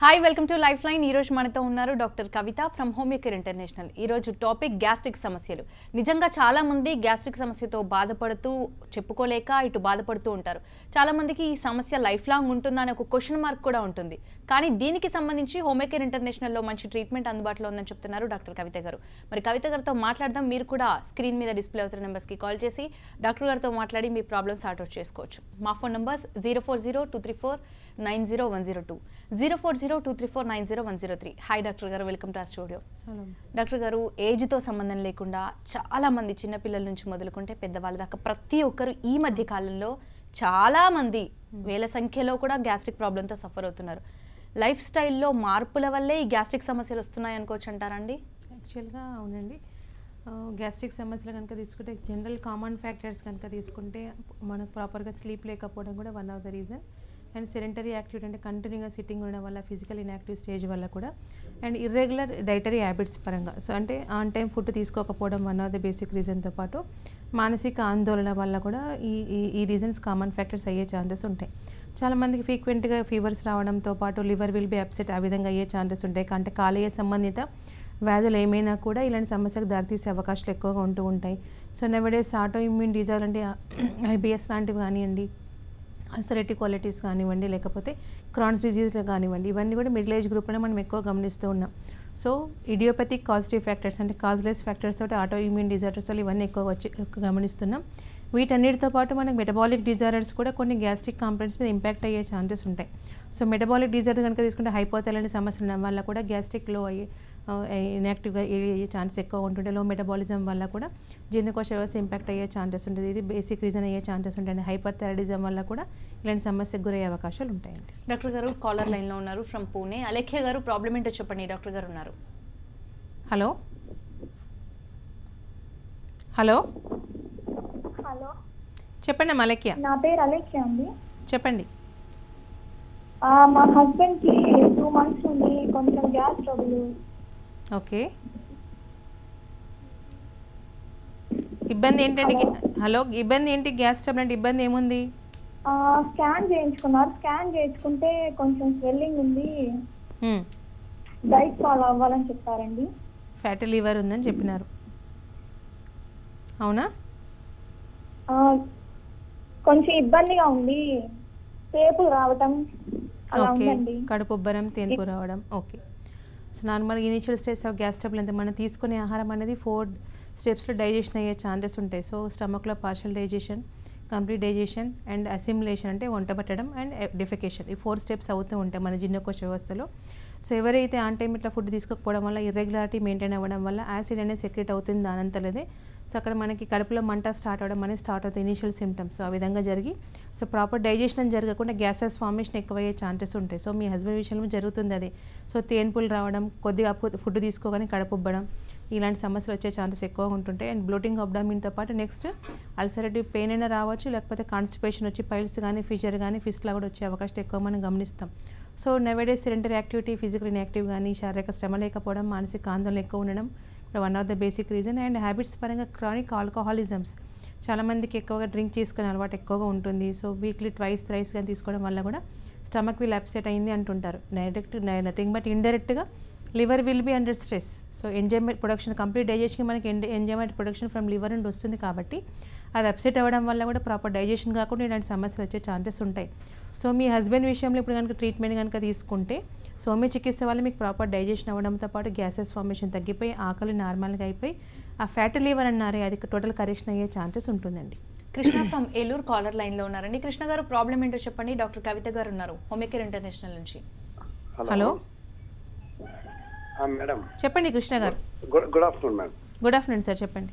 Hi welcome to life line. ఈరోజు మనతో ఉన్నారు doctor Kavitha from homoeopathic international. ఈరోజు టాపిక్ గ్యాస్ట్రిక్ సమస్యలు. నిజంగా చాలా మంది గ్యాస్ట్రిక్ సమస్యతో బాధపడుతూ చెప్పుకోలేక ఇటు బాధపడుతూ ఉంటారు. చాలా మందికి ఈ సమస్య లైఫ్ లాంగ్ ఉంటుందా అనే ఒక క్వశ్చన్ మార్క్ కూడా ఉంటుంది. కానీ దీనికి సంబంధించి హోమియోపతిక్ ఇంటర్నేషనల్లో మంచి ట్రీట్మెంట్ అందుబాటులో ఉందని చెప్తున్నారు డాక్టర్ కవిత గారు. మరి కవిత గారితో మాట్లాడదాం. మీరు కూడా స్క్రీన్ మీద డిస్ప్లే అవుతున్న నెంబర్స్కి కాల్ చేసి డాక్టర్ గారితో మాట్లాడి మీ ప్రాబ్లమ్ సార్ట్ అవుట్ చేసుకోవచ్చు. మా ఫోన్ నంబర్స్ 040-234-90102 040-234-90103. హాయ్ డాక్టర్ గారు, వెల్కమ్ టు ఆ స్టూడియో. డాక్టర్ గారు, ఏజ్తో సంబంధం లేకుండా చాలా మంది చిన్నపిల్లల నుంచి మొదలుకుంటే పెద్దవాళ్ళ దాకా ప్రతి ఒక్కరు ఈ మధ్య కాలంలో చాలా మంది వేల సంఖ్యలో కూడా గ్యాస్ట్రిక్ ప్రాబ్లంతో సఫర్ అవుతున్నారు. లైఫ్ స్టైల్లో మార్పుల వల్లే ఈ గ్యాస్ట్రిక్ సమస్యలు వస్తున్నాయి అనుకోవచ్చు అంటారండి? యాక్చువల్గా అవునండి. గ్యాస్ట్రిక్ సమస్యలు కనుక తీసుకుంటే జనరల్ కామన్ ఫ్యాక్టర్స్ కనుక తీసుకుంటే మనకు ప్రాపర్గా స్లీప్ లేకపోవడం కూడా one of the reason. And sedentary activity అంటే కంటిన్యూగా సిట్టింగ్ ఉండడం వల్ల, ఫిజికల్ ఇన్యాక్టివ్ స్టేజ్ వల్ల కూడా, అండ్ ఇర్రెగ్యులర్ డైటరీ హ్యాబిట్స్ పరంగా, సో అంటే ఆన్ టైం ఫుడ్ తీసుకోకపోవడం వన్ ఆఫ్ ద బేసిక్ రీజన్తో పాటు మానసిక ఆందోళన వల్ల కూడా ఈ రీజన్స్ కామన్ ఫ్యాక్టర్స్ అయ్యే ఛాన్సెస్ ఉంటాయి. చాలామందికి ఫ్రీక్వెంట్గా ఫీవర్స్ రావడంతో పాటు లివర్ విల్ బి అప్సెట్, ఆ విధంగా అయ్యే ఛాన్సెస్ ఉంటాయి. అంటే కాలేయ సంబంధిత వ్యాధులు ఏమైనా కూడా ఇలాంటి సమస్యకు దారితీసే అవకాశాలు ఎక్కువగా ఉంటూ ఉంటాయి. సో నవడేస్ ఆటో ఇమ్యూన్ డిజార్డర్ అంటే ఐబిఎస్ లాంటివి కానివ్వండి, అల్సరేటివ్ క్వాలిటీస్ కానివ్వండి, లేకపోతే క్రాన్స్ డిజీజ్లు కానివ్వండి, ఇవన్నీ కూడా మిడిల్ ఏజ్ గ్రూప్లోనే మనం ఎక్కువ గమనిస్తూ ఉన్నాం. సో ఇడియోపతిక్ కాజిటివ్ ఫ్యాక్టర్స్ అంటే కాజ్లెస్ ఫ్యాక్టర్స్ తోటి ఆటో ఇమ్యూన్ డిజార్డర్స్ వల్ల ఇవన్నీ ఎక్కువ గమనిస్తున్నాం. వీటన్నిటితో పాటు మనకు మెటబాలిక్ డిజార్డర్స్ కూడా కొన్ని గ్యాస్ట్రిక్ కాంప్లెంట్స్ మీద ఇంపాక్ట్ అయ్యే ఛాన్సెస్ ఉంటాయి. సో మెటబాలిక్ డిజార్డర్ కనుక తీసుకుంటే హైపోథైరాయిడ్ సమస్య ఉండడం వల్ల కూడా గ్యాస్ట్రిక్ లో అయ్యే ఇన్యాక్టివ్గా అయ్యే ఛాన్స్ ఎక్కువ ఉంటుంటే, లో మెటబాలిజం వల్ల కూడా జీర్ణకోశ వ్యవస్థ ఇంపాక్ట్ అయ్యే ఛాన్సెస్ ఉంటుంది. ఇది బేసిక్ రీజన్ అయ్యే ఛాన్సెస్ ఉంటాయి. హైపర్ థైరాయిడిజం వల్ల కూడా ఇలాంటి సమస్యకు గురయ్యే అవకాశాలు ఉంటాయండి. డాక్టర్ గారు కాలర్ లైన్లో ఉన్నారు ఫ్రమ్ పూణే. అలేఖ్య గారు, ప్రాబ్లం ఏంటో చెప్పండి. డాక్టర్ గారు ఉన్నారు. హలో హలో హలో, చెప్పండి అమ్మా. అలేఖ్య. నా పేరు అలేఖ్య అండి. చెప్పండి. మా హస్బెండ్కి 2 months నుండి కొంచెం గ్యాస్ ట్రబుల్. ఓకే, ఇబ్బంది ఏంటండి? హలో, ఇబ్బంది ఏంటి? గ్యాస్ ట్రబుల్ అంటే ఇబ్బంది ఏముంది? స్కాన్ చేయించుకున్నారు. స్కాన్ చేయించుకుంటే కొంచెం స్వెల్లింగ్ ఉంది, డైట్ ఫాలో అవ్వాలని చెప్పారండి. ఫ్యాటీ లివర్ ఉందని చెప్పినారు, అవునా? కొంచెం ఇబ్బందిగా ఉంది, తేపులు రావటం అలా ఉందండి. కడుపు ఉబ్బరం, తేన్పు రావడం. ఓకే. సో నార్మల్గా initial stage of gas trouble అంటే మనం తీసుకునే ఆహారం అనేది 4 స్టెప్స్లో డైజెషన్ అయ్యే ఛాన్సెస్ ఉంటాయి. సో స్టమక్లో partial digestion, complete digestion and assimilation అంటే వంట పట్టడం అండ్ డిఫెకేషన్, ఈ 4 స్టెప్స్ అవుతూ ఉంటాయి మన జీర్ణకోశ వ్యవస్థలో. సో ఎవరైతే ఆన్ టైం ఇట్లా ఫుడ్ తీసుకోకపోవడం వల్ల, ఇర్రెగ్యులారిటీ మెయింటైన్ అవ్వడం వల్ల యాసిడ్ అనేది సెక్రెట్ అవుతుంది దానంతలదే. సో అక్కడ మనకి కడుపులో మంట స్టార్ట్ అవ్వడం అనేది స్టార్ట్ అవుతాయి ఇనిషియల్ సిమ్టమ్స్. సో ఆ విధంగా జరిగి సో ప్రాపర్ డైజెషన్ జరగకుండా గ్యాసెస్ ఫార్మేషన్ ఎక్కువయ్యే ఛాన్సెస్ ఉంటాయి. సో మీ హస్బెండ్ విషయంలో జరుగుతుంది అది. సో తేన్పులు రావడం, కొద్దిగా ఫుడ్ తీసుకోగానే కడుపు ఉబ్బడం, ఇలాంటి సమస్యలు వచ్చే ఛాన్సెస్ ఎక్కువగా ఉంటుంటాయి. అండ్ బ్లోటింగ్ అబ్డామిన్తో పాటు నెక్స్ట్ అల్సరేటివ్ పెయిన్ అయినా రావచ్చు, లేకపోతే కాన్స్టిపేషన్ వచ్చి పైల్స్ కానీ, ఫిషర్ కానీ, ఫిస్ట్లా కూడా వచ్చే అవకాశం ఎక్కువ మనం గమనిస్తాం. So nowadays sedentary activity, physical inactive కానీ, శారీరక శ్రమ లేకపోవడం, మానసిక ఆందోళన ఎక్కువ ఉండడం one of the basic reason. And habits పరంగా క్రానిక్ ఆల్కహాలిజమ్స్, చాలామందికి ఎక్కువగా డ్రింక్ చేసుకునే అలవాటు ఎక్కువగా ఉంటుంది. సో వీక్లీ 2-3 కానీ తీసుకోవడం వల్ల కూడా స్టమక్ విల్ అప్సెట్ అయింది అంటుంటారు. డైరెక్ట్ నథింగ్ బట్ ఇండైరెక్ట్గా liver will be under stress. So enzyme production, complete డైజెషన్కి మనకి ఎంజైమ్ ప్రొడక్షన్ ఫ్రమ్ లివర్ నుండి వస్తుంది కాబట్టి అది అప్సెట్ అవ్వడం వల్ల కూడా ప్రాపర్ డైజెషన్ కాకుండా ఇలాంటి సమస్యలు వచ్చే ఛాన్సెస్ ఉంటాయి. సో మీ హస్బెండ్ విషయంలో ఇప్పుడు కనుక ట్రీట్మెంట్ కనుక తీసుకుంటే, సో మీ చికిత్స వల్ల మీకు ప్రాపర్ డైజెషన్ అవ్వడంతో పాటు గ్యాసెస్ ఫార్మేషన్ తగ్గిపోయి, ఆకలి నార్మల్గా అయిపోయి, ఆ ఫ్యాటీ లివర్ అన్నారే అది టోటల్ కరెక్షన్ అయ్యే ఛాన్సెస్ ఉంటుందండి. కృష్ణ ఫ్రమ్ ఏలూరు కాలర్ లైన్లో ఉన్నారండి. కృష్ణ గారు, ప్రాబ్లం ఏంటో చెప్పండి. డాక్టర్ కవిత గారు ఉన్నారు హోమియోపతిక్ ఇంటర్నేషనల్ నుంచి. హలో మేడం, చెప్పండి కృష్ణ గారు. Good afternoon madam. Good afternoon sir, చెప్పండి.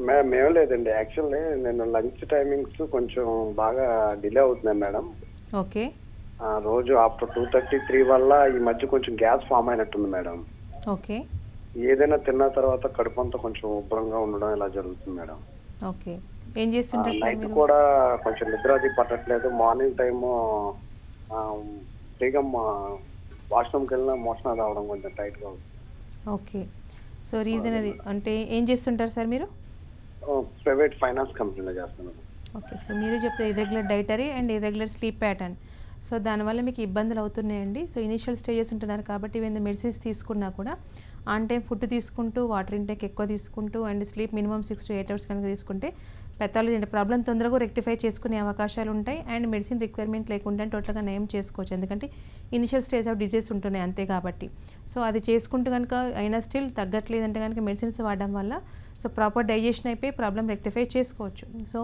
మేడం ఏం లేదండి, యాక్చువల్లీ నేను లంచ్ టైమింగ్స్ కొంచెం బాగా డిలే అవుతున్నాయి మేడం. ఓకే. రోజు ఆఫ్టర్ 2:33 వల్ల ఈ మధ్య కొంచెం గ్యాస్ ఫామ్ అయినట్టుంది మేడం. ఓకే. ఏదైనా తిన్న తర్వాత కడుపు అంతా కొంచెం ఉబ్బరంగా ఉండడం ఇలా జరుగుతుంది మేడం. ఓకే. ఏం చేస్తుంటారు సార్ నైట్ మీరు? కూడా కొంచెం నిద్ర అది పట్టట్లేదు. మార్నింగ్ టైము ఫ్రీగా వాష్రూమ్కి వెళ్ళినా మోషన్ రావడం కొంచెం టైట్గా ఉంది. ఓకే. సో రీజన్ అది అంటే ఏం చేస్తుంటారు సార్ మీరు? ప్రైవేట్ ఫైనాన్స్ కంపెనీలో చేస్తున్నాను. ఓకే. సో మీరు చెప్తే irregular dietary and irregular sleep pattern, so దానివల్ల మీకు ఇబ్బందులు అవుతున్నాయండి. సో ఇనిషియల్ స్టేజెస్ ఉంటున్నారు కాబట్టి ఈవెన్ మెడిసిన్స్ తీసుకున్నా కూడా ఆన్ టైం ఫుడ్ తీసుకుంటూ వాటర్ ఇంటేక్ ఎక్కువ తీసుకుంటూ and sleep minimum 6 to 8 hours కనుక తీసుకుంటే పెథాలజీ అంటే ప్రాబ్లం తొందరగా రెక్టిఫై చేసుకునే అవకాశాలు ఉంటాయి అండ్ మెడిసిన్ రిక్వైర్మెంట్ లేకుండా టోటల్గా నయం చేసుకోవచ్చు. ఎందుకంటే ఇనిషియల్ స్టేజ్ ఆఫ్ డిజీజ్ ఉంటున్నాయి అంతే కాబట్టి. సో అది చేసుకుంటూ కనుక అయినా స్టిల్ తగ్గట్లేదంటే కనుక మెడిసిన్స్ వాడడం వల్ల సో ప్రాపర్ డైజెషన్ అయిపోయి ప్రాబ్లం రెక్టిఫై చేసుకోవచ్చు. సో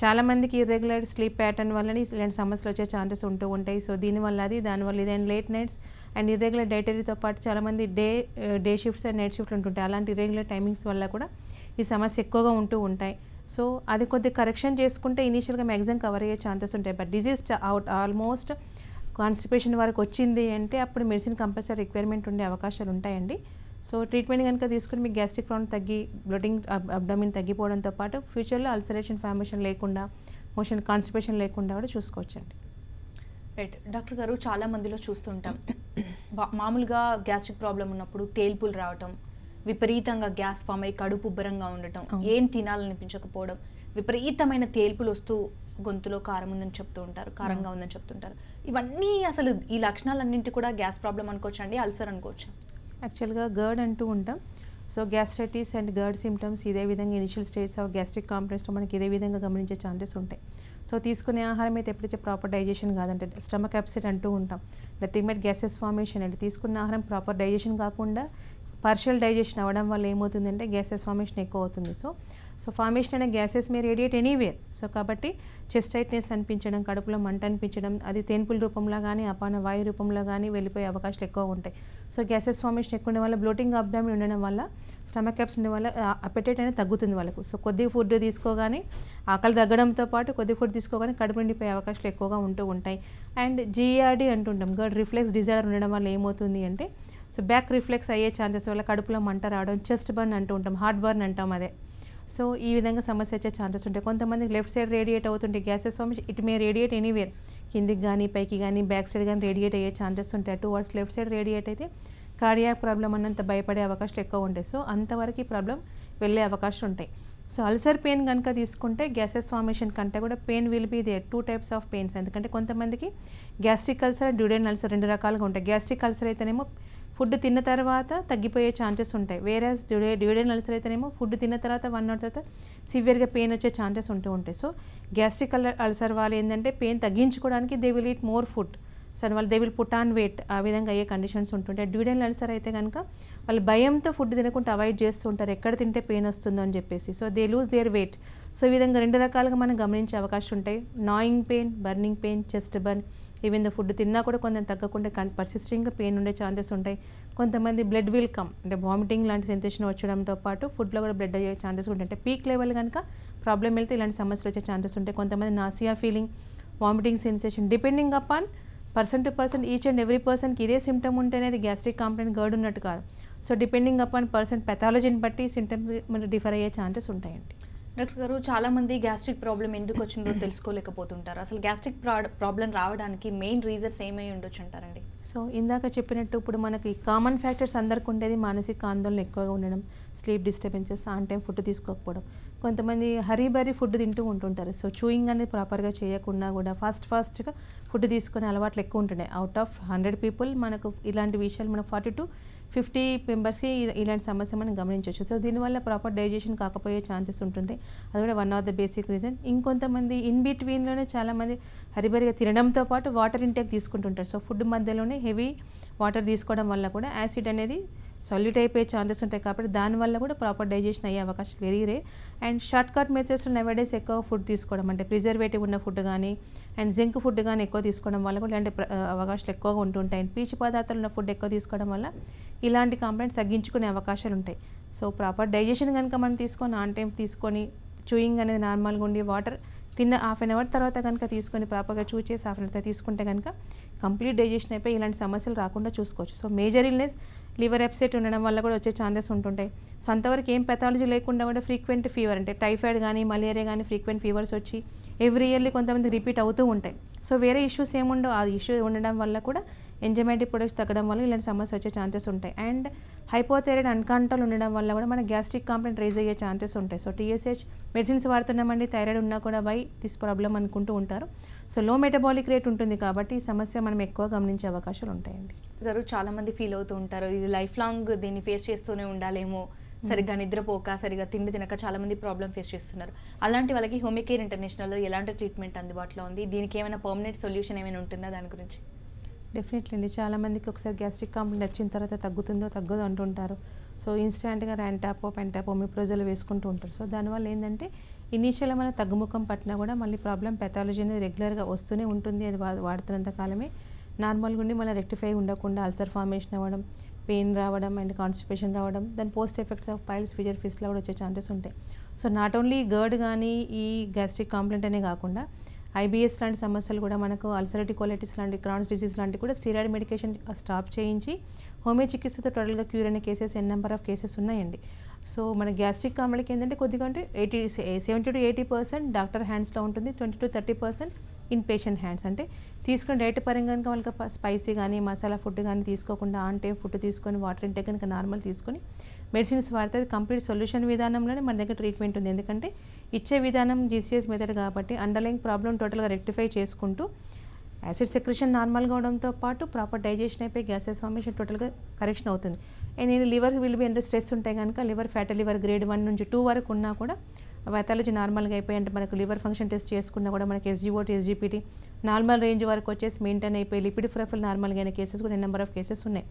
చాలామందికి ఇర్రెగ్యులర్ స్లీప్ ప్యాటర్న్ వల్లనే ఇలాంటి సమస్యలు వచ్చే ఛాన్సెస్ ఉంటూ ఉంటాయి. సో దీనివల్ల అది దానివల్ల ఇది and late nights and irregular డైటరీతో పాటు చాలామంది డే షిఫ్ట్స్ అండ్ నైట్ షిఫ్ట్లు ఉంటుంటాయి. అలాంటి ఇర్రెగ్యులర్ టైమింగ్స్ వల్ల కూడా ఈ సమస్య ఎక్కువగా ఉంటూ ఉంటాయి. సో అది కొద్దిగా కరెక్షన్ చేసుకుంటే ఇనీషియల్గా మ్యాక్సిమం కవర్ అయ్యే ఛాన్సెస్ ఉంటాయి. బట్ డిజీజ్ ఆల్మోస్ట్ కాన్స్టిపేషన్ వరకు వచ్చింది అంటే అప్పుడు మెడిసిన్ కంపల్సరీ రిక్వైర్మెంట్ ఉండే అవకాశాలు ఉంటాయండి. సో ట్రీట్మెంట్ కనుక తీసుకుని మీకు గ్యాస్ట్రిక్ ప్రాబ్లం తగ్గి బ్లోటింగ్ అబ్డామిన్ తగ్గిపోవడంతో పాటు ఫ్యూచర్లో అల్సరేషన్ ఫార్మేషన్ లేకుండా మోషన్ కాన్స్టిపేషన్ లేకుండా కూడా చూసుకోవచ్చండి. రైట్ డాక్టర్ గారు, చాలా మందిలో చూస్తుంటాం మామూలుగా గ్యాస్ట్రిక్ ప్రాబ్లం ఉన్నప్పుడు తేల్పులు రావటం, విపరీతంగా గ్యాస్ ఫామ్ అయ్యి కడుపు ఉబ్బరంగా ఉండటం, ఏం తినాలనిపించకపోవడం, విపరీతమైన తేల్పులు వస్తూ గొంతులో కారం ఉందని చెప్తూ ఉంటారు, కారంగా ఉందని చెప్తుంటారు. ఇవన్నీ అసలు ఈ లక్షణాలన్నింటి కూడా గ్యాస్ ప్రాబ్లం అనుకోవచ్చా అండి, అల్సర్ అనుకోవచ్చా? యాక్చువల్గా గర్డ్ అంటూ ఉంటాం. So gastritis and girt symptoms ఇదే విధంగా ఇనిషియల్ స్టేజ్ ఆఫ్ గ్యాస్ట్రిక్ కాంప్లెక్స్లో మనకి ఇదే విధంగా గమనించే ఛాన్సెస్ ఉంటాయి. సో తీసుకునే ఆహారం అయితే ఎప్పుడైతే ప్రాపర్ డైజెషన్ కాదంటే స్టమక్ అప్సెట్ అంటూ ఉంటాం, నథింగ్ బట్ గ్యాసెస్ ఫార్మేషన్ అంటే తీసుకున్న ఆహారం ప్రాపర్ డైజెషన్ కాకుండా పార్షియల్ డైజెషన్ అవ్వడం వల్ల ఏమవుతుందంటే గ్యాసెస్ ఫార్మేషన్ ఎక్కువ అవుతుంది. సో ఫార్మేషన్ అనే గ్యాసెస్ మే రేడియేట్ ఎనీవేర్. సో కాబట్టి చెస్ట్ టైట్నెస్ అనిపించడం, కడుపులో మంట అనిపించడం, అది తేన్పుల రూపంలో కానీ అపాన వాయు రూపంలో కానీ వెళ్ళిపోయే అవకాశాలు ఎక్కువ ఉంటాయి. సో గ్యాసెస్ ఫార్మేషన్ ఎక్కువ ఉండడం వల్ల బ్లోటింగ్ అబ్డామిన్ ఉండడం వల్ల స్టమక్ క్యాప్స్ ఉండడం వల్ల అపెటైట్ అనేది తగ్గుతుంది వాళ్ళకు. సో కొద్ది ఫుడ్ తీసుకోగానే ఆకలి తగ్గడంతో పాటు కొద్ది ఫుడ్ తీసుకోగానే కడుపు నిండిపోయే అవకాశాలు ఎక్కువగా ఉంటూ ఉంటాయి. అండ్ జీఆర్డీ అంటుంటాం, గర్డ్ రిఫ్లెక్స్ డిజార్డర్ ఉండడం వల్ల ఏమవుతుంది అంటే సో బ్యాక్ రిఫ్లెక్స్ అయ్యే ఛాన్సెస్ వల్ల కడుపులో మంట రావడం, చెస్ట్ బర్న్ అంటూ ఉంటాం, హార్ట్ బర్న్ అంటాం అదే. సో ఈ విధంగా సమస్య వచ్చే ఛాన్సెస్ ఉంటాయి. కొంతమందికి లెఫ్ట్ సైడ్ రేడియేట్ అవుతుంటే gases formation it may radiate anywhere, కిందికి కానీ పైకి కానీ బ్యాక్ సైడ్ కానీ రేడియేట్ అయ్యే ఛాన్సెస్ ఉంటాయి. టువర్డ్స్ లెఫ్ట్ సైడ్ రేడియేట్ అయితే కార్డియాక్ ప్రాబ్లం అన్నంత భయపడే అవకాశాలు ఎక్కువ ఉంటాయి. సో అంతవరకు ఈ ప్రాబ్లం వెళ్ళే అవకాశాలు ఉంటాయి. సో అల్సర్ పెయిన్ కనుక తీసుకుంటే గ్యాసెస్ ఫార్మేషన్ కంటే కూడా pain will be there 2 types of pains. ఎందుకంటే కొంతమందికి గ్యాస్ట్రిక్ అల్సర్ డ్యూడెన్ అల్సర్ 2 రకాలుగా ఉంటాయి. గ్యాస్ట్రిక్ అల్సర్ అయితేనేమో ఫుడ్ తిన్న తర్వాత తగ్గిపోయే ఛాన్సెస్ ఉంటాయి. వేరేస్ డ్యూడెన్ అల్సర్ అయితేనేమో ఫుడ్ తిన్న తర్వాత 1 hour తర్వాత సివియర్గా పెయిన్ వచ్చే ఛాన్సెస్ ఉంటూ ఉంటాయి. సో గ్యాస్ట్రిక్ అల్సర్ వాళ్ళు ఏంటంటే పెయిన్ తగ్గించుకోవడానికి they will eat more food, so వాళ్ళు they will put on weight, ఆ విధంగా అయ్యే కండిషన్స్ ఉంటుంటాయి. డ్యూడెన్ అల్సర్ అయితే కనుక వాళ్ళు భయంతో ఫుడ్ తినకుండా అవాయిడ్ చేస్తూ ఉంటారు, ఎక్కడ తింటే పెయిన్ వస్తుందో అని చెప్పేసి. So they lose their weight. So ఈ విధంగా 2 రకాలుగా మనం గమనించే అవకాశం ఉంటాయి. నాయింగ్ pain, burning pain, chest burn, even the food తిన్నా కూడా కొంచెం తగ్గకుండా పర్సిస్టింగ్గా పెయిన్ ఉండే ఛాన్సెస్ ఉంటాయి. కొంతమంది బ్లడ్ విల్ కమ్ అంటే వామిటింగ్ లాంటి సెన్సేషన్ వచ్చడంతో పాటు ఫుడ్లో కూడా బ్లడ్ అయ్యే ఛాన్సెస్ ఉంటాయి. అంటే పీక్ లెవెల్ కనుక ప్రాబ్లం వెళ్తే ఇలాంటి సమస్యలు వచ్చే ఛాన్సెస్ ఉంటాయి. కొంతమంది nausea feeling, vomiting sensation, depending upon person to person, each and every పర్సన్కి ఇదే సిమ్టమ్ ఉంటేనే అది గ్యాస్ట్రిక్ కాంప్లైంట్ గర్డ్ ఉన్నట్టు కాదు. సో డిపెండింగ్ అపాన్ పర్సన్ పెథాలజీని బట్టి సిమ్టమ్స్ మనకు డిఫర్ అయ్యే ఛాన్సెస్ ఉంటాయండి. డాక్టర్ గారు, చాలా మంది గ్యాస్ట్రిక్ ప్రాబ్లం ఎందుకు వచ్చిందో తెలుసుకోలేకపోతుంటారు. అసలు గ్యాస్ట్రిక్ ప్రాబ్లం రావడానికి మెయిన్ రీజన్స్ ఏమై ఉండొచ్చు అంటారండి? సో ఇందాక చెప్పినట్టు ఇప్పుడు మనకి కామన్ ఫ్యాక్టర్స్ అందరికి ఉండేది మానసిక ఆందోళన ఎక్కువగా ఉండడం, sleep disturbances, on time food తీసుకోకపోవడం. కొంతమంది హరీబరీ ఫుడ్ తింటూ ఉంటుంటారు. సో చూయింగ్ అనేది ప్రాపర్గా చేయకుండా కూడా ఫాస్ట్గా ఫుడ్ తీసుకునే అలవాట్లు ఎక్కువ ఉంటుండే. అవుట్ ఆఫ్ 100 people మనకు ఇలాంటి విషయాలు మనం 40 to 50 మెంబర్స్కి ఇలాంటి సమస్య మనం గమనించవచ్చు. సో దీనివల్ల ప్రాపర్ డైజెషన్ కాకపోయే ఛాన్సెస్ ఉంటుంటాయి. అది కూడా one of the basic reason. ఇంకొంతమంది ఇన్ బిట్వీన్లోనే చాలామంది హరిబరిగా తినడంతో పాటు వాటర్ ఇంటేక్ తీసుకుంటుంటారు. సో ఫుడ్ మధ్యలోనే హెవీ వాటర్ తీసుకోవడం వల్ల కూడా యాసిడ్ అనేది సాల్యూట్ అయిపోయే ఛాన్సెస్ ఉంటాయి. కాబట్టి దానివల్ల కూడా ప్రాపర్ డైజెషన్ అయ్యే అవకాశం very rare. And short cut methods nowadays ఎక్కువ ఫుడ్ తీసుకోవడం అంటే ప్రిజర్వేటివ్ ఉన్న ఫుడ్ కానీ అండ్ జింక్ ఫుడ్ కానీ ఎక్కువ తీసుకోవడం వల్ల కూడా ఇలాంటి అవకాశాలు ఎక్కువగా ఉంటుంటాయి. అండ్ పీచు పదార్థాలు ఉన్న ఫుడ్ ఎక్కువ తీసుకోవడం వల్ల ఇలాంటి కంప్లైంట్స్ తగ్గించుకునే అవకాశాలు ఉంటాయి. సో ప్రాపర్ డైజెషన్ కనుక మనం తీసుకొని ఆన్ టైం తీసుకొని చూయింగ్ అనేది నార్మల్గా ఉండి వాటర్ తిన్న 1/2 hour తర్వాత కనుక తీసుకొని ప్రాపర్గా చూస్ చేసి 1/2 hour తర్వాత తీసుకుంటే కనుక కంప్లీట్ డైజెషన్ అయిపోయి ఇలాంటి సమస్యలు రాకుండా చూసుకోవచ్చు. So major illness liver upset ఉండడం వల్ల కూడా వచ్చే ఛాన్సెస్ ఉంటుంటాయి. సో అంతవరకు ఏం పెథాలజీ లేకుండా కూడా ఫ్రీక్వెంట్ ఫీవర్ అంటే టైఫాయిడ్ కానీ మలేరియా కానీ ఫ్రీక్వెంట్ ఫీవర్స్ వచ్చి ఎవ్రీ ఇయర్లీ కొంతమంది రిపీట్ అవుతూ ఉంటాయి. సో వేరే ఇష్యూస్ ఏముండవు, ఆ ఇష్యూ ఉండడం వల్ల కూడా ఎంజైమాటిక్ ప్రొడక్ట్స్ తగ్గడం వల్ల ఇలాంటి సమస్య వచ్చే ఛాన్సెస్ ఉంటాయి. అండ్ హైపోథైరాయిడ్ అన్కంట్రోల్ ఉండడం వల్ల కూడా మన గ్యాస్ట్రిక్ కంప్లైంట్ రైజ్ అయ్యే ఛాన్సెస్ ఉంటాయి. సో TSH మెడిసిన్స్ వాడుతున్నామండి, థైరాయిడ్ ఉన్నా కూడా వై దిస్ ప్రాబ్లం అనుకుంటూ ఉంటారు. సో లో మెటబాలిక్ రేట్ ఉంటుంది కాబట్టి ఈ సమస్య మనం ఎక్కువ గమనించే అవకాశాలు ఉంటాయండి. గారు చాలా మంది ఫీల్ అవుతూ ఉంటారు, ఇది లైఫ్ లాంగ్ దీన్ని ఫేస్ చేస్తూనే ఉండాలేమో, సరిగ్గా నిద్రపోక సరిగ్గా తిండి తినక చాలా మంది ప్రాబ్లం ఫేస్ చేస్తున్నారు. అలాంటి వాళ్ళకి హోమియోకేర్ ఇంటర్నేషనల్లో ఎలాంటి ట్రీట్మెంట్ అందుబాటులో ఉంది? దీనికి ఏమైనా పర్మనెంట్ సొల్యూషన్ ఏమైనా ఉంటుందా? దాని గురించి డెఫినెట్లీ అండి. చాలామందికి ఒకసారి గ్యాస్ట్రిక్ కంప్లైంట్ వచ్చిన తర్వాత తగ్గుతుందో తగ్గదో అంటుంటారు. సో ఇన్స్టాంట్గా ర్యాంటాపో పెంటాపో ఒమిప్రోజోల్ వేసుకుంటూ ఉంటారు. సో దానివల్ల ఏంటంటే ఇనీషియల్గా మన తగ్గుముఖం పట్టినా కూడా మళ్ళీ ప్రాబ్లం పెథాలజీ అనేది రెగ్యులర్గా వస్తూనే ఉంటుంది. అది వాడుతున్నంత కాలమే నార్మల్గా ఉండి మళ్ళీ రెక్టిఫై ఉండకుండా అల్సర్ ఫార్మేషన్ అవ్వడం, పెయిన్ రావడం అండ్ కాన్స్టిపేషన్ రావడం, దాని post effects of piles, fissure, ఫిస్లా కూడా వచ్చే ఛాన్సెస్ ఉంటాయి. సో నాట్ ఓన్లీ గర్డ్ కానీ ఈ గ్యాస్ట్రిక్ కంప్లైంట్ అనే కాకుండా IBS లాంటి సమస్యలు కూడా మనకు అల్సరేటివ్ కోలైటిస్ లాంటి క్రాన్స్ డిసీజ్ లాంటి కూడా స్టీరాయిడ్ మెడికేషన్ స్టాప్ చేయించి హోమియో చికిత్సతో టోటల్గా క్యూర్ అయిన కేసెస్ నెంబర్ ఆఫ్ కేసెస్ ఉన్నాయండి. సో మన గ్యాస్ట్రిక్ కంప్లైంట్కి ఏంటంటే కొద్దిగా అంటే 70 to 80% డాక్టర్ హ్యాండ్స్లో ఉంటుంది, 20 to 30% ఇన్ పేషెంట్ హ్యాండ్స్. అంటే తీసుకుని డైట్ పరంగా కనుక వాళ్ళకి స్పైసీ కానీ మసాలా ఫుడ్ కానీ తీసుకోకుండా ఆన్ టైం ఫుడ్ తీసుకొని వాటర్ ఇంటేక్ కనుక నార్మల్ తీసుకొని మెడిసిన్స్ వాడితే అది కంప్లీట్ సొల్యూషన్ విధానంలోనే మన దగ్గర ట్రీట్మెంట్ ఉంది. ఎందుకంటే ఇచ్చే విధానం GCS మెథడ్ కాబట్టి అండర్లైన్ ప్రాబ్లం టోటల్గా రెక్టిఫై చేసుకుంటూ యాసిడ్ సెక్రెషన్ నార్మల్గా అవడంతో పాటు ప్రాపర్ డైజెషన్ అయిపోయి గ్యాసెస్ ఫార్మేషన్ టోటల్గా కరెక్షన్ అవుతుంది. అండ్ నేను liver will be under stress ఉంటాయి కనుక లివర్ ఫ్యాటీ లివర్ గ్రేడ్ 1 నుంచి 2 వరకు ఉన్నా కూడా పాథాలజీ నార్మల్గా అయిపోయి అంటే మనకు లివర్ ఫంక్షన్ టెస్ట్ చేసుకున్నా కూడా మనకి SGOT, SGPT నార్మల్ రేంజ్ వరకు వచ్చేసి మెయింటైన్ అయిపోయి లిపిడ్ ప్రొఫైల్ నార్మల్గా అయిన కేసెస్ కూడా నెంబర్ ఆఫ్ కేసెస్ ఉన్నాయి.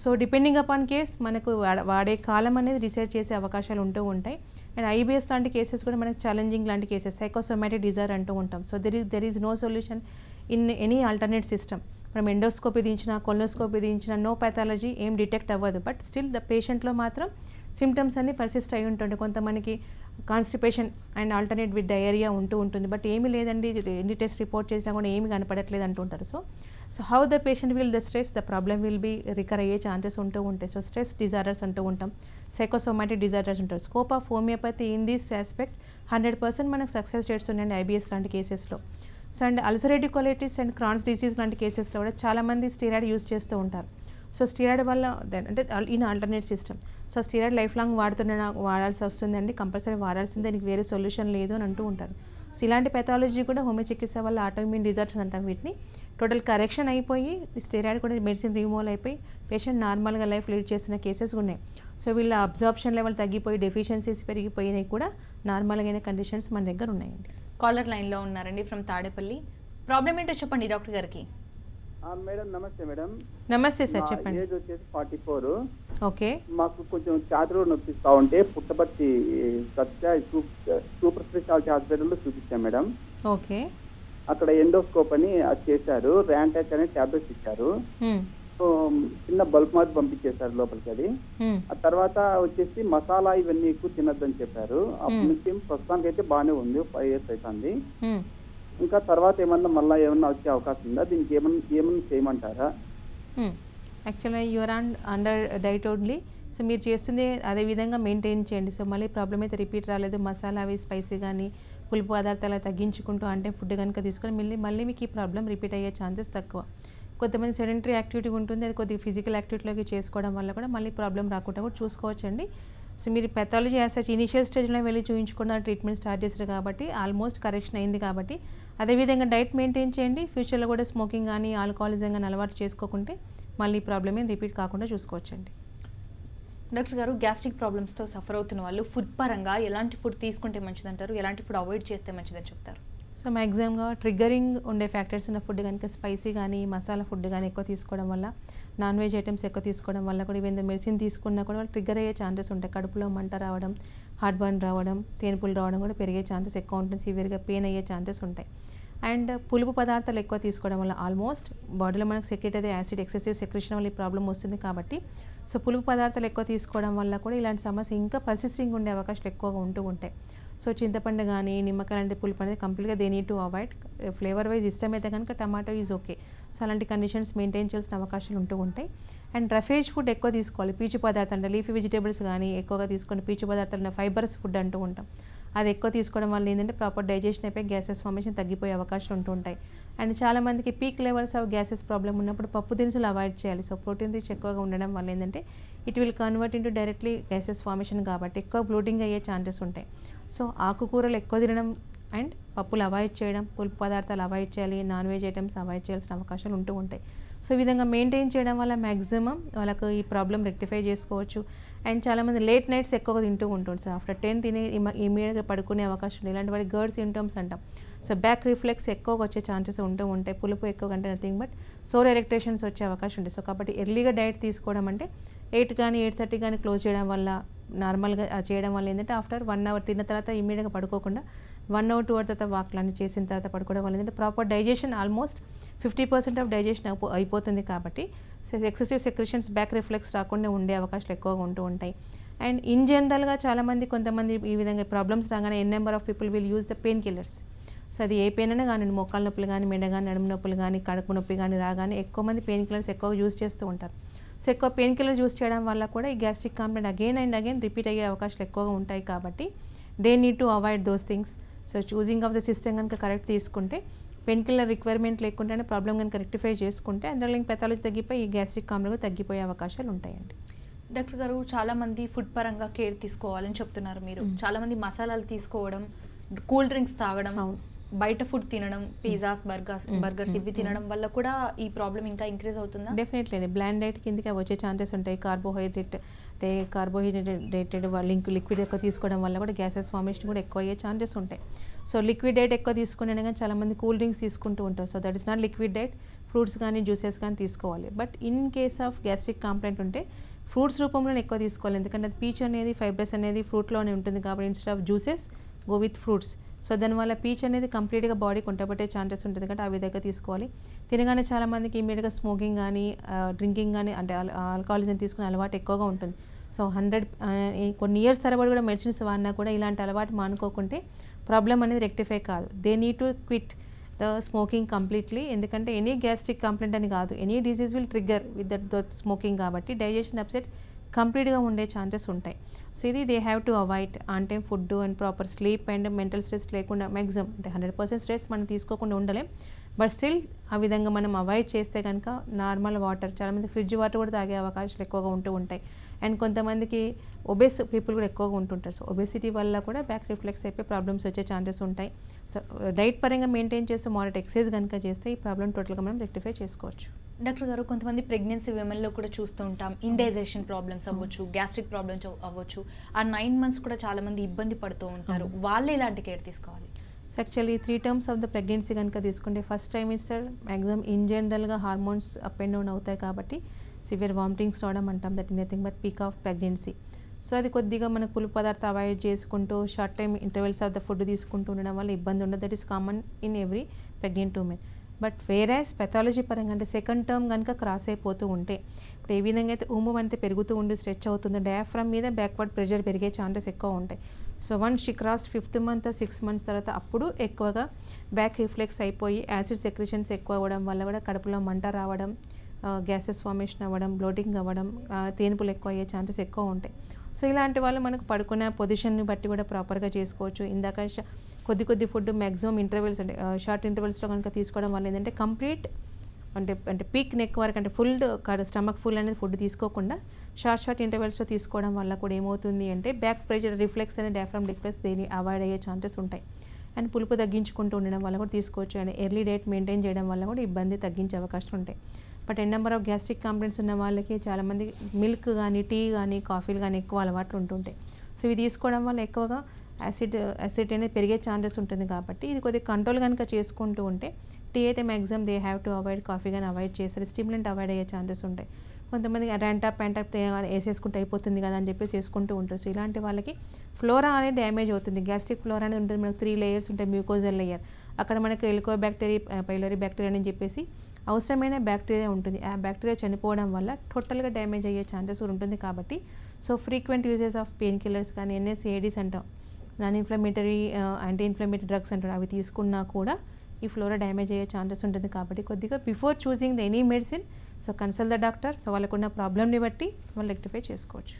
సో డిపెండింగ్ అపాన్ కేస్ మనకు వాడే కాలం అనేది రీసెర్చ్ చేసే అవకాశాలు ఉంటూ ఉంటాయి. అండ్ IBS లాంటి కేసెస్ కూడా మనకు ఛాలెంజింగ్ లాంటి కేసెస్, సైకోసోమాటిక్ డిజార్ అంటూ ఉంటాం. So there is no solution in any alternate system. మనం ఎండోస్కోపీ దించినా కొలోనోస్కోపీ దించినా నో పాథాలజీ ఏం డిటెక్ట్ అవ్వదు. బట్ స్టిల్ ద పేషెంట్లో మాత్రం సిమ్టమ్స్ అన్ని పర్సిస్ట్ అయి ఉంటుండే. కొంతమందికి constipation and alternate with diarrhoea ఉంటూ ఉంటుంది. బట్ ఏమీ లేదండి, ఎన్ని టెస్ట్ రిపోర్ట్ చేసినా కూడా ఏమీ కనపడట్లేదు అంటుంటారు. So how the patient will the stress the problem will be recur అయ్యే ఛాన్సెస్ ఉంటూ ఉంటాయి. సో స్ట్రెస్ డిజార్డర్స్ అంటూ ఉంటాం, సైకోసోమాటిక్ డిజార్డర్స్ ఉంటారు. Scope of homoeopathy in this aspect 100% మనకు సక్సెస్ రేట్స్ ఉన్నాయండి IBS లాంటి కేసెస్లో. So and ulcerative colitis and Crohn's disease లాంటి కేసెస్లో కూడా చాలామంది స్టీరాయిడ్ యూస్ చేస్తూ ఉంటారు. సో స్టీరాయిడ్ వల్ల అంటే in alternate system. So steroid life long వాడాల్సి వస్తుందండి, కంపల్సరీ వాడాల్సిందే, దానికి వేరే సొల్యూషన్ లేదు అని అంటూ ఉంటారు. సో ఇలాంటి పెథాలజీ కూడా హోమియో చికిత్స వల్ల ఆటోఇమ్యూన్ డిజార్డర్స్ అంటాం వీటిని, టోటల్ కరెక్షన్ అయిపోయి స్టీరాయిడ్ కూడా మెడిసిన్ రిమూవల్ అయిపోయి పేషెంట్ నార్మల్గా లైఫ్ లీడ్ చేస్తున్న కేసెస్ ఉన్నాయి. సో వీళ్ళ అబ్జార్ప్షన్ లెవెల్ తగ్గిపోయి డెఫిషియన్సీస్ పెరిగిపోయినాయి కూడా నార్మల్గా కండిషన్స్ మన దగ్గర ఉన్నాయండి. కాలర్ లైన్లో ఉన్నారండి ఫ్రమ్ తాడేపల్లి. ప్రాబ్లం ఏంటో చెప్పండి డాక్టర్ గారికి. మేడం నమస్తే మేడం. నమస్తే సార్, చెప్పండి. ఏజ్ వచ్చేసి 44. ఓకే. మాకు కొంచెం ఛాతీలో నొప్పిస్తూ ఉంటే పుట్టపర్తి సూపర్ స్పెషాలిటీ హాస్పిటల్లో చూపించాం మేడం. ఓకే. అక్కడ ఎండోస్కోప్ అని అది చేశారు, ర్యాంటాక్ అనే టాబ్లెట్స్ ఇచ్చారు. చిన్న బల్బ్ మాది పంపించేశారు లోపలికి. అది ఆ తర్వాత వచ్చేసి మసాలా ఇవన్నీ ఎక్కువ తినద్దని చెప్పారు. అప్పటి నుంచి ప్రస్తుతానికి అయితే బాగానే ఉంది, 5 years అవుతుంది. ఇంకా తర్వాత ఏమన్నా మళ్ళీ ఏమన్నా వచ్చే అవకాశం ఉందా? దీనికి ఏమన్నా చేయమంటారా? యాక్చువల్గా you're under diet only. So మీరు చేస్తుంది అదే విధంగా మెయింటైన్ చేయండి. సో మళ్ళీ ప్రాబ్లం అయితే రిపీట్ రాలేదు, మసాలా అవి స్పైసీ కానీ పులుపు పదార్థాలు తగ్గించుకుంటూ అంటే ఫుడ్ కనుక తీసుకొని మళ్ళీ మీకు ఈ ప్రాబ్లం రిపీట్ అయ్యే ఛాన్సెస్ తక్కువ. కొంతమంది సెడెంటరీ యాక్టివిటీ ఉంటుంది, అది కొద్దిగా ఫిజికల్ యాక్టివిటీలోకి చేసుకోవడం వల్ల కూడా మళ్ళీ ప్రాబ్లం రాకుండా కూడా చూసుకోవచ్చండి. సో మీరు పెథాలజీ యాసచ్ ఇనిషియల్ స్టేజ్లో వెళ్ళి చూపించుకున్న ట్రీట్మెంట్ స్టార్ట్ చేశారు కాబట్టి ఆల్మోస్ట్ కరెక్షన్ అయింది కాబట్టి అదేవిధంగా డైట్ మెయింటైన్ చేయండి. ఫ్యూచర్లో కూడా స్మోకింగ్ కానీ ఆల్కహాలిజం కానీ అలవాటు చేసుకోకుంటే మళ్ళీ ప్రాబ్లమ్ ఏం రిపీట్ కాకుండా చూసుకోవచ్చండి. డాక్టర్ గారు, గ్యాస్ట్రిక్ ప్రాబ్లమ్స్తో సఫర్ అవుతున్న వాళ్ళు ఫుడ్ పరంగా ఎలాంటి ఫుడ్ తీసుకుంటే మంచిదంటారు, ఎలాంటి ఫుడ్ అవాయిడ్ చేస్తే మంచిదని చెప్తారు? సో మ్యాక్సిమంగా ట్రిగ్గరింగ్ ఉండే ఫ్యాక్టర్స్ ఉన్న ఫుడ్ కనుక స్పైసీ కానీ మసాలా ఫుడ్ కానీ ఎక్కువ తీసుకోవడం వల్ల, నాన్ వెజ్ ఐటమ్స్ ఎక్కువ తీసుకోవడం వల్ల కూడా ఈవెన్ మెడిసిన్ తీసుకున్నా కూడా వాళ్ళు ట్రిగ్గర్ అయ్యే ఛాన్సెస్ ఉంటాయి. కడుపులో మంట రావడం, హార్ట్ బర్న్ రావడం, తేనుపులు రావడం కూడా పెరిగే ఛాన్సెస్ ఎక్కువ ఉంటుంది, సివియర్గా పెయిన్ అయ్యే ఛాన్సెస్ ఉంటాయి. అండ్ పులుపు పదార్థాలు ఎక్కువ తీసుకోవడం వల్ల ఆల్మోస్ట్ బాడీలో మనకు సెక్రెట్ అయితే యాసిడ్ ఎక్సెసివ్ సెక్రెషన్ వల్ల ఈ ప్రాబ్లం వస్తుంది కాబట్టి సో పులుపు పదార్థాలు ఎక్కువ తీసుకోవడం వల్ల కూడా ఇలాంటి సమస్య ఇంకా పర్సిస్టింగ్ ఉండే అవకాశాలు ఎక్కువగా ఉంటూ ఉంటాయి. సో చింతపండు కానీ నిమ్మకాయ లాంటి పులుపు అనేది కంప్లీట్గా they need to avoid. Flavour wise ఇష్టమైతే కనుక టమాటో ఈజ్ ఓకే. సో అలాంటి కండిషన్స్ మెయింటైన్ చేయాల్సిన అవకాశాలు ఉంటూ ఉంటాయి. అండ్ రఫేజ్ ఫుడ్ ఎక్కువ తీసుకోవాలి. పీచు పదార్థాలు అంటే లీఫీ వెజిటేబుల్స్ కానీ ఎక్కువగా తీసుకొని పీచు పదార్థాలు ఫైబర్స్ ఫుడ్ అంటూ ఉంటాం. అది ఎక్కువ తీసుకోవడం వల్ల ఏంటంటే ప్రాపర్ డైజెషన్ అయిపోయి గ్యాసెస్ ఫార్మేషన్ తగ్గిపోయే అవకాశాలు ఉంటుంటాయి. అండ్ చాలామందికి peak levels of gases problem ఉన్నప్పుడు పప్పు దినుసులు అవాయిడ్ చేయాలి. సో ప్రోటీన్ రిచ్ ఎక్కువగా ఉండడం వల్ల ఏంటంటే it will convert into directly gases formation కాబట్టి ఎక్కువ బ్లోటింగ్ అయ్యే ఛాన్సెస్ ఉంటాయి. సో ఆకుకూరలు ఎక్కువ తినడం అండ్ పప్పులు అవాయిడ్ చేయడం, పులుపు పదార్థాలు అవాయిడ్ చేయాలి, నాన్ వెజ్ ఐటమ్స్ అవాయిడ్ చేయాల్సిన అవకాశాలు ఉంటూ ఉంటాయి. సో ఈ విధంగా మెయింటైన్ చేయడం వల్ల మ్యాక్సిమం వాళ్ళకు ఈ ప్రాబ్లం రెక్టిఫై చేసుకోవచ్చు. అండ్ చాలామంది లేట్ నైట్స్ ఎక్కువగా తింటూ ఉంటుంది. సో ఆఫ్టర్ 10 తిని ఇమీడియట్గా పడుకునే అవకాశం ఉంది. ఇలాంటి వాటి గర్డ్ సింటమ్స్ అంటాం. సో బ్యాక్ రిఫ్లెక్స్ ఎక్కువగా వచ్చే ఛాన్సెస్ ఉంటూ ఉంటాయి. పులుపు ఎక్కువ అంటే నథింగ్ బట్ సోర్ ఎరెక్టేషన్స్ వచ్చే అవకాశం ఉంటుంది. సో కాబట్టి ఎర్లీగా డైట్ తీసుకోవడం అంటే 8 కానీ 8:30 కానీ క్లోజ్ చేయడం వల్ల, నార్మల్గా చేయడం వల్ల ఏంటంటే ఆఫ్టర్ 1 అవర్ తిన్న తర్వాత ఇమీడియట్గా పడుకోకుండా 1 అవర్ 2 అవర్స్ తర్వాత వాక్లన్నీ చేసిన తర్వాత పడుకోవడం వల్ల ఏంటంటే proper digestion almost 50% of digestion అయిపోతుంది. కాబట్టి so excessive secretions back reflex రాకుండా ఉండే అవకాశాలు ఎక్కువగా ఉంటూ ఉంటాయి. అండ్ ఇన్ జనరల్గా చాలామంది కొంతమంది ఈ విధంగా ప్రాబ్లమ్స్ రాగానే number of people will use the pain killers. So అది ఏ పెయిన్ అయినా కానీ మోకాళ్ళ నొప్పులు కానీ, మెడ కానీ, నడుము నొప్పులు కానీ, కడుపు నొప్పి కానీ రాగానే ఎక్కువ మంది పెయిన్ కిల్లర్స్ ఎక్కువ యూజ్ చేస్తూ ఉంటారు. సో ఎక్కువ పెయిన్ కిల్లర్స్ యూజ్ చేయడం వల్ల కూడా ఈ gastric complaint again and again repeat అయ్యే అవకాశాలు ఎక్కువగా ఉంటాయి. కాబట్టి they need to avoid those things. So choosing of the system కనుక కరెక్ట్ తీసుకుంటే, పెయిన్ కిల్లర్ రిక్వైర్మెంట్ లేకుండానే ప్రాబ్లం కనుక రెక్టిఫై చేసుకుంటే అండర్లైన్ పెథాలజీ తగ్గిపోయి ఈ గ్యాస్ట్రిక్ కంప్లైంట్ తగ్గిపోయే అవకాశాలు ఉంటాయండి. డాక్టర్ గారు, చాలా మంది ఫుడ్ పరంగా కేర్ తీసుకోవాలని చెప్తున్నారు మీరు. చాలా మంది మసాలాలు తీసుకోవడం, కూల్ డ్రింక్స్ తాగడం, బయట ఫుడ్ తినడం, పిజ్జాస్, బర్గర్స్ ఇవి తినడం వల్ల కూడా ఈ ప్రాబ్లం ఇంకా ఇంక్రీజ్ అవుతుందా? డెఫినెట్లీ అండి. బ్లాండ్ డైట్ కిందకి వచ్చే ఛాన్సెస్ ఉంటాయి. కార్బోహైడ్రేటెడ్ లిక్విడ్ ఎక్కువ తీసుకోవడం వల్ల కూడా గ్యాసెస్ ఫార్మేషన్ కూడా ఎక్కువ అయ్యే ఛాన్సెస్ ఉంటాయి. సో లిక్విడ్ డైట్ ఎక్కువ తీసుకునే కానీ చాలామంది కూల్ డ్రింక్స్ తీసుకుంటూ ఉంటారు. So that is not liquid diet. Fruits కానీ జ్యూసెస్ కానీ తీసుకోవాలి. But in case of gastric complaint ఉంటే ఫ్రూట్స్ రూపంలోనే ఎక్కువ తీసుకోవాలి. ఎందుకంటే అది పీచ్ అనేది, ఫైబ్రస్ అనేది ఫ్రూట్లోనే ఉంటుంది కాబట్టి instead of juices go with fruits. So దానివల్ల పీచ్ అనేది కంప్లీట్గా బాడీకి ఉంటబట్టే ఛాన్సెస్ ఉంటుంది కాబట్టి ఆ విధంగా తీసుకోవాలి. తినగానే చాలామందికి ఇమీడియట్గా స్మోకింగ్ కానీ, డ్రింకింగ్ కానీ అంటే ఆల్కహాలిజం తీసుకునే అలవాటు ఎక్కువగా ఉంటుంది. సో కొన్ని ఇయర్స్ తరబడి కూడా మెడిసిన్స్ వాడినా కూడా ఇలాంటి అలవాటు మానుకోకుంటే ప్రాబ్లం అనేది రెక్టిఫై కాదు. They need to quit the smoking completely. ఎందుకంటే ఎనీ గ్యాస్ట్రిక్ కంప్లైంట్ అని కాదు, any disease will trigger with that smoking కాబట్టి డైజెషన్ అప్సెట్ కంప్లీట్గా ఉండే ఛాన్సెస్ ఉంటాయి. సో ఇది they have to avoid. On time food and proper sleep and mental stress లేకుండా maximum అంటే 100% స్ట్రెస్ మనం తీసుకోకుండా ఉండలేం. బట్ స్టిల్ ఆ విధంగా మనం అవాయిడ్ చేస్తే కనుక నార్మల్ వాటర్, చాలామంది ఫ్రిడ్జ్ వాటర్ కూడా తాగే అవకాశాలు ఎక్కువగా ఉంటూ ఉంటాయి. అండ్ కొంతమందికి ఒబేస్ పీపుల్ కూడా ఎక్కువగా ఉంటుంటారు. సో ఒబేసిటీ వల్ల కూడా బ్యాక్ రిఫ్లెక్స్ అయిపోయి ప్రాబ్లమ్స్ వచ్చే ఛాన్సెస్ ఉంటాయి. సో డైట్ పరంగా మెయింటైన్ చేస్తూ మానిటర్ ఎక్సర్సైజ్ కనుక చేస్తే ఈ ప్రాబ్లం టోటల్గా మనం రెక్టిఫై చేసుకోవచ్చు. డాక్టర్ గారు, కొంతమంది ప్రెగ్నెన్సీ విమెన్లో కూడా చూస్తూ ఉంటాం, ఇండైజెషన్ ప్రాబ్లమ్స్ అవ్వచ్చు, గ్యాస్ట్రిక్ ప్రాబ్లమ్స్ అవ్వచ్చు. ఆ 9 months కూడా చాలామంది ఇబ్బంది పడుతూ ఉంటారు. వాళ్ళు ఎలాంటి కేర్ తీసుకోవాలి? Actually 3 terms of the pregnancy కనుక తీసుకుంటే ఫస్ట్ ట్రైమిస్టర్ మ్యాక్సిమం ఇన్ జనరల్గా హార్మోన్స్ అప్ అండ్ డౌన్ అవుతాయి కాబట్టి సివియర్ వామిటింగ్స్ రావడం అంటాం. That nothing but peak of pregnancy. So అది కొద్దిగా మన పులుపు పదార్థం అవాయిడ్ చేసుకుంటూ short time intervals of the food తీసుకుంటూ ఉండడం వల్ల ఇబ్బంది ఉండదు. That is common in every pregnant women. But వేరాస్ pathology పరంగా అంటే సెకండ్ టర్మ్ కనుక క్రాస్ అయిపోతూ ఉంటే, ఇప్పుడు ఏ విధంగా అయితే ఊము అయితే పెరుగుతూ ఉండి స్ట్రెచ్ అవుతుందో డయాఫ్రమ్ మీద బ్యాక్వర్డ్ ప్రెషర్ పెరిగే ఛాన్సెస్ ఎక్కువ ఉంటాయి. So once she cross 5th month 6 months తర్వాత అప్పుడు ఎక్కువగా బ్యాక్ రిఫ్లెక్స్ అయిపోయి యాసిడ్ సెక్రెషన్స్ ఎక్కువ అవ్వడం వల్ల కూడా కడుపులో మంట రావడం, గ్యాసెస్ ఫార్మేషన్ అవ్వడం, బ్లోటింగ్ అవ్వడం, తేనుపులు ఎక్కువ అయ్యే ఛాన్సెస్ ఎక్కువ ఉంటాయి. సో ఇలాంటి వాళ్ళు మనకు పడుకునే పొజిషన్ని బట్టి కూడా ప్రాపర్గా చేసుకోవచ్చు. ఇందాక కొద్ది ఫుడ్ మ్యాక్సిమం ఇంటర్వెల్స్ అంటే షార్ట్ ఇంటర్వెల్స్లో కనుక తీసుకోవడం వల్ల ఏంటంటే కంప్లీట్ అంటే పీక్ నెక్ వరకు అంటే ఫుల్ స్టమక్ ఫుల్ అనేది ఫుడ్ తీసుకోకుండా షార్ట్ ఇంటర్వెల్స్లో తీసుకోవడం వల్ల కూడా ఏమవుతుంది అంటే బ్యాక్ ప్రెషర్ రిఫ్లెక్స్ అనేది డయాఫ్రమ్ రిఫ్లెక్స్ దేని అవాయిడ్ అయ్యే ఛాన్సెస్ ఉంటాయి. అండ్ పులుపు తగ్గించుకుంటూ ఉండడం వల్ల కూడా తీసుకోవచ్చు. అండ్ ఎర్లీ డైట్ మెయింటైన్ చేయడం వల్ల కూడా ఇబ్బంది తగ్గించే అవకాశం ఉంటాయి. But number of gastric complaints ఉన్న వాళ్ళకి చాలామంది మిల్క్ కానీ, టీ కానీ, కాఫీలు కానీ ఎక్కువ అలవాట్లు ఉంటుంటాయి. సో ఇవి తీసుకోవడం వల్ల ఎక్కువగా యాసిడ్ అనేది పెరిగే ఛాన్సెస్ ఉంటుంది కాబట్టి ఇది కొద్దిగా కంట్రోల్ కనుక చేసుకుంటూ ఉంటే, టీ అయితే maximum they have to avoid, coffee కానీ అవాయిడ్ చేస్తారు, స్టిమ్యులెంట్ అవాయిడ్ అయ్యే ఛాన్సెస్ ఉంటాయి. కొంతమందికి ప్యాంటాప్ వేసేసుకుంటే అయిపోతుంది కదా అని చెప్పేసి వేసుకుంటూ ఉంటారు. సో ఇలాంటి వాళ్ళకి ఫ్లోరా అనేది డ్యామేజ్ అవుతుంది. గ్యాస్ట్రిక్ ఫ్లోరా అనేది ఉంటుంది, మనకు 3 layers ఉంటాయి. మ్యూకోజల్ లేయర్, అక్కడ మనకు హెలికోబాక్టీరియా, పైలోరీ బ్యాక్టీరియా అని చెప్పేసి అవసరమైన బ్యాక్టీరియా ఉంటుంది. ఆ బ్యాక్టీరియా చనిపోవడం వల్ల టోటల్గా డ్యామేజ్ అయ్యే ఛాన్సెస్ ఉంటుంది. కాబట్టి so frequent uses of pain killers కానీ, NSAIDs అంటాం, non inflammatory anti inflammatory drugs అంటారు, అవి తీసుకున్నా కూడా ఈ ఫ్లోరా డ్యామేజ్ అయ్యే ఛాన్సెస్ ఉంటుంది. కాబట్టి కొద్దిగా before choosing the any medicine so consult the doctor. So వాళ్ళకున్న ప్రాబ్లమ్ని బట్టి వాళ్ళు రెక్టిఫై చేసుకోవచ్చు.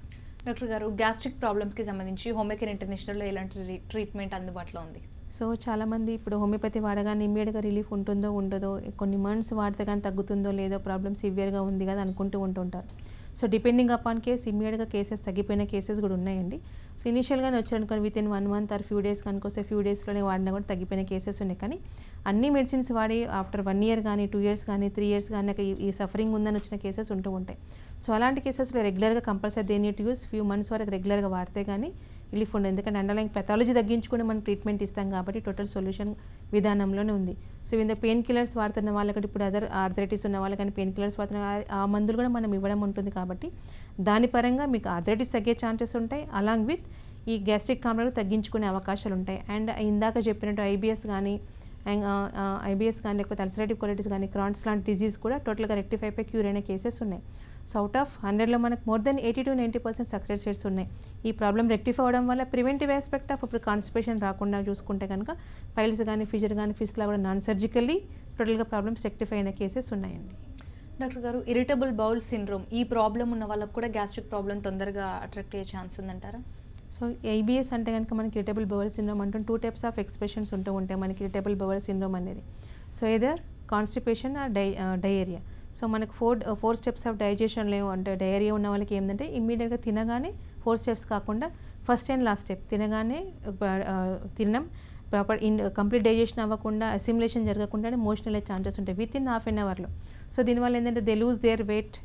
డాక్టర్ గారు, గ్యాస్ట్రిక్ ప్రాబ్లమ్కి సంబంధించి హోమియోకేర్ ఇంటర్నేషనల్లో ఎలాంటి ట్రీట్మెంట్ అందుబాటులో ఉంది? సో చాలామంది ఇప్పుడు హోమియోపతి వాడగానే ఇమ్మీడియట్గా రిలీఫ్ ఉంటుందో ఉండదో, కొన్ని మంత్స్ వాడితే కానీ తగ్గుతుందో లేదో, ప్రాబ్లమ్ సివియర్గా ఉంది కదా అనుకుంటూ ఉంటుంటారు. సో డిపెండింగ్ అపాన్ కేస్ ఇమ్మీడియట్గా కేసెస్ తగ్గిపోయిన కేసెస్ కూడా ఉన్నాయండి. సో ఇనిషియల్గానే వచ్చారనుకోండి within 1 month or few days కనుకొస్తే ఫ్యూ డేస్లోనే వాడినా కూడా తగ్గిపోయిన కేసెస్ ఉన్నాయి. కానీ అన్ని మెడిసిన్స్ వాడి ఆఫ్టర్ 1 year కానీ 2 years కానీ 3 years కానీ ఈ సఫరింగ్ ఉందని వచ్చిన కేసెస్ ఉంటూ ఉంటాయి. సో అలాంటి కేసెస్లో రెగ్యులర్గా compulsory they need use few months వరకు రెగ్యులర్గా వాడితే కానీ రిలీఫ్ ఉండదు. ఎందుకంటే అండర్లైన్ పెథాలజీ తగ్గించుకుని మనం ట్రీట్మెంట్ ఇస్తాం కాబట్టి టోటల్ సొల్యూషన్ విధానంలోనే ఉంది. సో ఇంత పెయిన్ కిల్లర్స్ వాడుతున్న వాళ్ళకి ఇప్పుడు అదర్ ఆర్థరైటిస్ ఉన్న వాళ్ళకని పెయిన్ కిల్లర్స్ వాడుతున్న ఆ మందులు కూడా మనం ఇవ్వడం ఉంటుంది కాబట్టి దాని పరంగా మీకు ఆర్థరైటిస్ తగ్గే ఛాన్సెస్ ఉంటాయి. అలాంగ్ విత్ ఈ గ్యాస్ట్రిక్ కాంప్లెక్స్ తగ్గించుకునే అవకాశాలు ఉంటాయి. అండ్ ఇందాక చెప్పినట్టు ఐబిఎస్ కానీ లేకపోతే అల్సరేటివ్ కొలైటిస్ కానీ క్రాన్స్ లాంటి డిజీజ్ కూడా టోటల్గా రెక్టిఫై అయిపోయి క్యూర్ అయిన కేసెస్ ఉన్నాయి. సో అవుట్ ఆఫ్ 100లో మనకు more than 80 to 90% success rates ఉన్నాయి. ఈ ప్రాబ్లం రెక్టిఫై అవ్వడం వల్ల ప్రివెంటివ్ ఆస్పెక్ట్ ఆఫ్ ఇప్పుడు కాన్స్టిపేషన్ రాకుండా చూసుకుంటే కనుక పైల్స్ కానీ ఫిజర్ కానీ ఫిస్లా కూడా నాన్ సర్జికల్లీ టోటల్గా ప్రాబ్లమ్స్ రెక్టిఫై అయిన కేసెస్ ఉన్నాయండి. డాక్టర్ గారు, ఇరిటబుల్ బౌల్ సిండ్రోమ్ ఈ ప్రాబ్లం ఉన్న వాళ్ళకు కూడా గ్యాస్ట్రిక్ ప్రాబ్లం తొందరగా అట్రాక్ట్ అయ్యే ఛాన్స్ ఉందంటారా? సో ఐబిఎస్ అంటే కనుక మనకి ఇరిటబుల్ బౌల్ సిండ్రోమ్ అంటూ 2 types ఆఫ్ ఎక్స్ప్రెషన్స్ ఉంటూ ఉంటాయి మనకి ఇరిటబుల్ బౌల్ సిండ్రోమ్ అనేది. So either constipation or diarrhoea. So మనకు 4 steps ఆఫ్ డైజెషన్ లేవు అంటే డయేరియా ఉన్న వాళ్ళకి ఏంటంటే ఇమ్మీడియట్గా తినగానే 4 steps కాకుండా ఫస్ట్ అండ్ లాస్ట్ స్టెప్ తినగానే తినడం ప్రాపర్ కంప్లీట్ డైజెషన్ అవ్వకుండా అసిమిలేషన్ జరగకుండానే మోషన్ అయ్యే ఛాన్సెస్ ఉంటాయి విత్ ఇన్ ½ an hourలో. సో దీనివల్ల ఏంటంటే దే లూజ్ దేర్ వెయిట్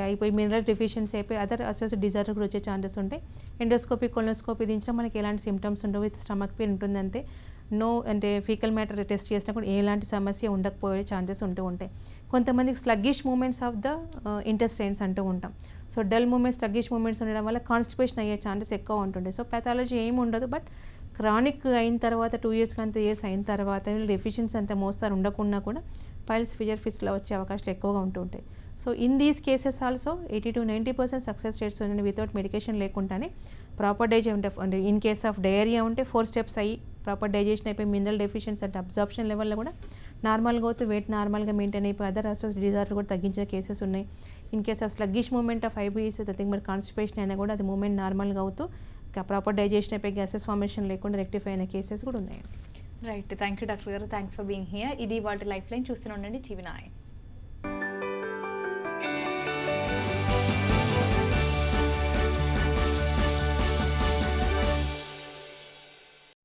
అయిపోయి మినరల్ డెఫిషియన్సీ అయిపోయి అదర్ అసోసియేట్ డిజార్డర్ కూడా వచ్చే ఛాన్సెస్ ఉంటాయి. ఎండోస్కోపీ కొలోనోస్కోపీ దించినా మనకి ఎలాంటి సిమ్టమ్స్ ఉండవు, విత్ స్టమక్ పెయిన్ ఉంటుంది అంతే. నో అంటే ఫీకల్ మ్యాటర్ టెస్ట్ చేసినా కూడా ఎలాంటి సమస్య ఉండకపోయే ఛాన్సెస్ ఉంటూ ఉంటాయి. కొంతమందికి sluggish movements of the intestines అంటూ ఉంటాం. So dull movements sluggish movements ఉండడం వల్ల కాన్స్టిపేషన్ అయ్యే ఛాన్సెస్ ఎక్కువ ఉంటుంది. సో పెథాలజీ ఏమి ఉండదు, బట్ క్రానిక్ అయిన తర్వాత 2 years కానీ 3 years అయిన తర్వాత డెఫిషియన్సీ అంత మోస్తారు ఉండకుండా కూడా పైల్స్ ఫిజర్ ఫిస్లా వచ్చే అవకాశాలు ఎక్కువగా ఉంటూ ఉంటాయి. So in these cases also 80 to 90% success rates ఉన్నాయి వితౌట్ మెడికేషన్ లేకుండానే. ప్రాపర్ డైజెషన్ అంటే ఇన్ కేస్ ఆఫ్ డయేరియా ఉంటే 4 steps అయ్యి ప్రాపర్ డైజెషన్ అయిపోయి మినరల్ డెఫిషియన్సీ అంటే అబ్జార్ప్షన్ లెవెల్లో కూడా నార్మల్గా అవుతూ వెయిట్ నార్మల్గా మెయింటైన్ అయిపోయి అదర్ అసోసియేట్ డిజార్డర్ కూడా తగ్గించిన కేసెస్ ఉన్నాయి. In case of sluggish movement of IBS nothing but constipation అయినా కూడా అది మూమెంట్ నార్మల్గా అవుతూ ప్రాపర్ డైజెషన్ అయిపోయి గ్యాసెస్ ఫార్మేషన్ లేకుండా రెక్టిఫై అయిన కేసెస్ కూడా ఉన్నాయి. రైట్, థ్యాంక్ యూ డాక్టర్ గారు, థ్యాంక్స్ ఫర్ బీయింగ్ హియర్. ఇది వాటి లైఫ్ లైన్ చూస్తూనే ఉండండి TV9.